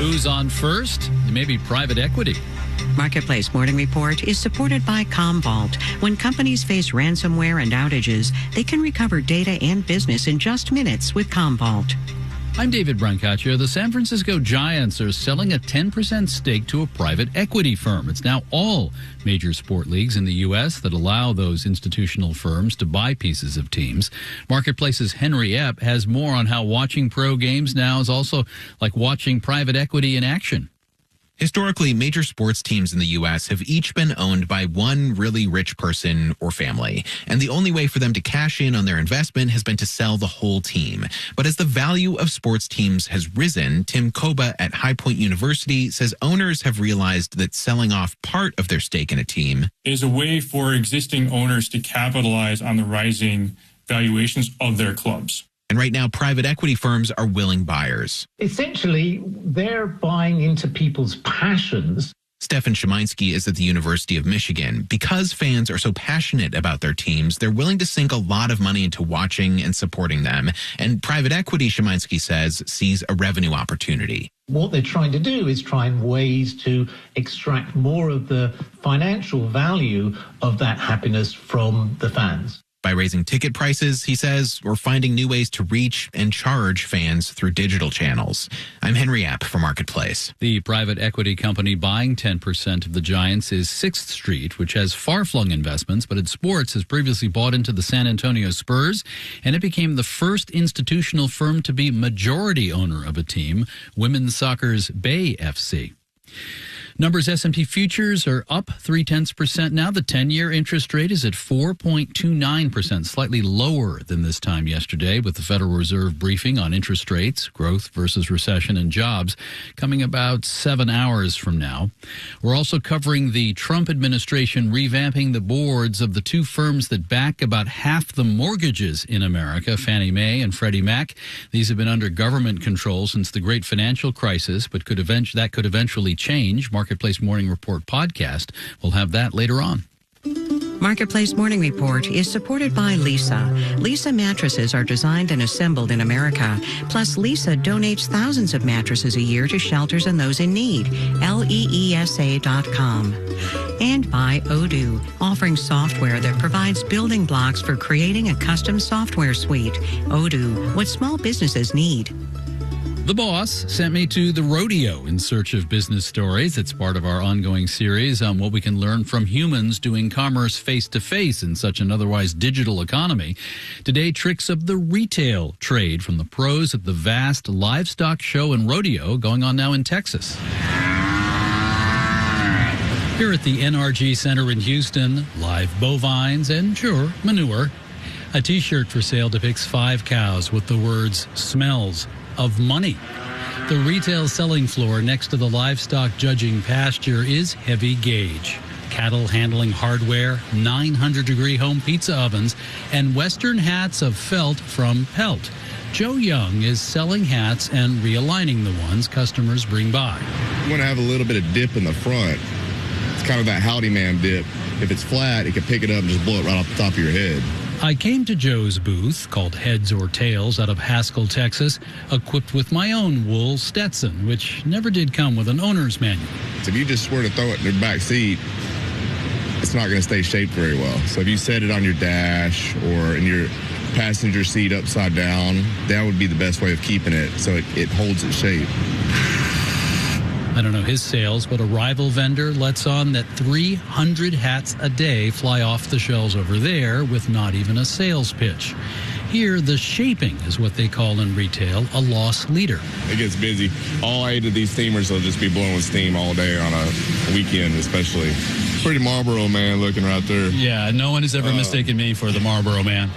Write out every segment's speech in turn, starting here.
Who's on first? Maybe private equity. Marketplace Morning Report is supported by Commvault. When companies face ransomware and outages, they can recover data and business in just minutes with Commvault. I'm David Brancaccio. The San Francisco Giants are selling a 10% stake to a private equity firm. It's now all major sport leagues in the U.S. that allow those institutional firms to buy pieces of teams. Marketplace's Henry Epp has more on how watching pro games now is also like watching private equity in action. Historically, major sports teams in the U.S. have each been owned by one really rich person or family, and the only way for them to cash in on their investment has been to sell the whole team. But as the value of sports teams has risen, Tim Koba at High Point University says owners have realized that selling off part of their stake in a team is a way for existing owners to capitalize on the rising valuations of their clubs. And right now, private equity firms are willing buyers. Essentially, they're buying into people's passions. Stefan Szymański is at the University of Michigan. Because fans are so passionate about their teams, they're willing to sink a lot of money into watching and supporting them. And private equity, Szymański says, sees a revenue opportunity. What they're trying to do is find ways to extract more of the financial value of that happiness from the fans. By raising ticket prices, he says, we're finding new ways to reach and charge fans through digital channels. I'm Henry Epp for Marketplace. The private equity company buying 10% of the Giants is 6th Street, which has far-flung investments, but in sports has previously bought into the San Antonio Spurs, and it became the first institutional firm to be majority owner of a team, women's soccer's Bay FC. Numbers S&P futures are up 0.3% now. The 10-year interest rate is at 4.29%, slightly lower than this time yesterday, with the Federal Reserve briefing on interest rates, growth versus recession, and jobs coming about 7 hours from now. We're also covering the Trump administration revamping the boards of the two firms that back about half the mortgages in America, Fannie Mae and Freddie Mac. These have been under government control since the great financial crisis, but could eventually change. Marketplace Morning Report podcast. We'll have that later on. Marketplace Morning Report is supported by Leesa. Leesa mattresses are designed and assembled in America. Plus, Leesa donates thousands of mattresses a year to shelters and those in need. LEESA.com. And by Odoo, offering software that provides building blocks for creating a custom software suite. Odoo, what small businesses need. The boss sent me to the rodeo in search of business stories. It's part of our ongoing series on what we can learn from humans doing commerce face-to-face in such an otherwise digital economy. Today, tricks of the retail trade from the pros at the vast livestock show and rodeo going on now in Texas. Here at the NRG Center in Houston, live bovines and, sure, manure. A T-shirt for sale depicts 5 cows with the words, smells of money. The retail selling floor next to the livestock judging pasture is heavy gauge. Cattle handling hardware, 900-degree home pizza ovens, and Western hats of felt from Pelt. Joe Young is selling hats and realigning the ones customers bring by. You want to have a little bit of dip in the front. It's kind of that howdy man dip. If it's flat, it can pick it up and just blow it right off the top of your head. I came to Joe's booth, called Heads or Tails, out of Haskell, Texas, equipped with my own wool Stetson, which never did come with an owner's manual. So if you just were to throw it in the back seat, it's not going to stay shaped very well. So if you set it on your dash or in your passenger seat upside down, that would be the best way of keeping it so it holds its shape. I don't know his sales, but a rival vendor lets on that 300 hats a day fly off the shelves over there with not even a sales pitch. Here, the shaping is what they call in retail a loss leader. It gets busy. All 8 of these steamers will just be blowing steam all day on a weekend especially. Pretty Marlboro man looking right there. Yeah, no one has ever mistaken me for the Marlboro man.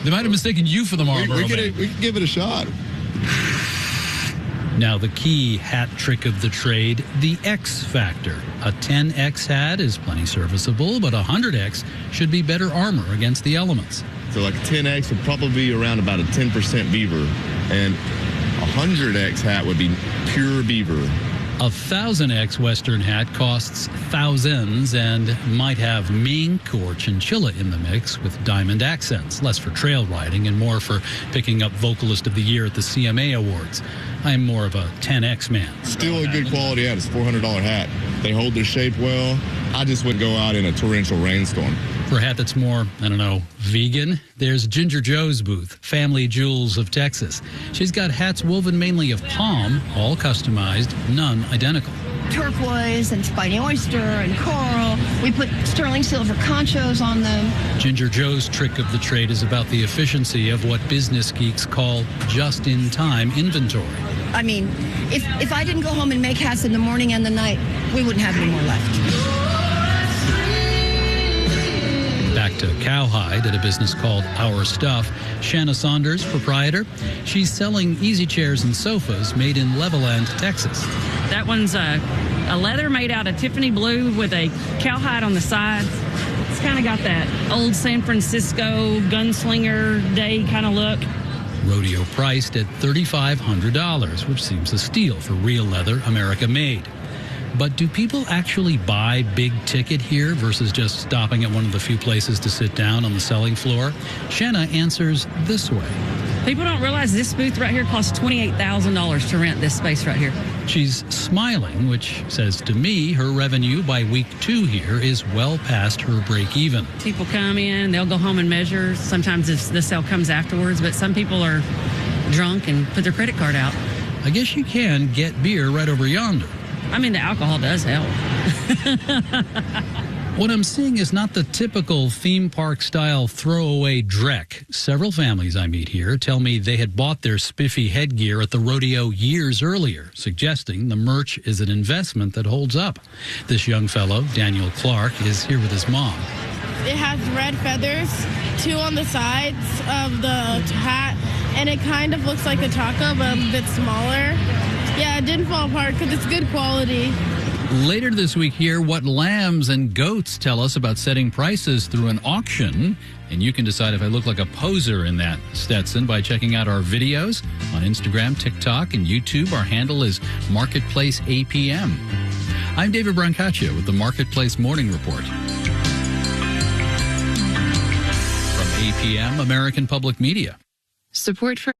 They might have mistaken you for the Marlboro man. We could give it a shot. Now, the key hat trick of the trade, the X factor. A 10X hat is plenty serviceable, but a 100X should be better armor against the elements. So like a 10X would probably be around about a 10% beaver, and a 100X hat would be pure beaver. A 1000X Western hat costs thousands and might have mink or chinchilla in the mix with diamond accents, less for trail riding and more for picking up Vocalist of the Year at the CMA Awards. I'm more of a 10X man. Still a good quality hat. It's a $400 hat. They hold their shape well. I just wouldn't go out in a torrential rainstorm. For a hat that's more, vegan, there's Ginger Joe's booth, Family Jewels of Texas. She's got hats woven mainly of palm, all customized, none identical. Turquoise and spiny oyster and coral. We put sterling silver conchos on them. Ginger Joe's trick of the trade is about the efficiency of what business geeks call just-in-time inventory. I mean, if I didn't go home and make hats in the morning and the night, we wouldn't have any more left. Back to cowhide at a business called Our Stuff. Shanna Saunders, proprietor. She's selling easy chairs and sofas made in Levelland, Texas. That one's a leather made out of Tiffany blue with a cowhide on the sides. It's kind of got that old San Francisco gunslinger day kind of look. Rodeo priced at $3,500, which seems a steal for real leather America made. But do people actually buy big ticket here versus just stopping at one of the few places to sit down on the selling floor? Shanna answers this way. People don't realize this booth right here costs $28,000 to rent this space right here. She's smiling, which says to me her revenue by week 2 here is well past her break even. People come in, they'll go home and measure. Sometimes the sale comes afterwards, but some people are drunk and put their credit card out. I guess you can get beer right over yonder. I mean, the alcohol does help. What I'm seeing is not the typical theme park style throwaway dreck. Several families I meet here tell me they had bought their spiffy headgear at the rodeo years earlier, suggesting the merch is an investment that holds up. This young fellow, Daniel Clark, is here with his mom. It has red feathers, 2 on the sides of the hat, and it kind of looks like a taco, but a bit smaller. Yeah, it didn't fall apart because it's good quality. Later this week, hear what lambs and goats tell us about setting prices through an auction. And you can decide if I look like a poser in that Stetson by checking out our videos on Instagram, TikTok, and YouTube. Our handle is Marketplace APM. I'm David Brancaccio with the Marketplace Morning Report. From APM, American Public Media. Support for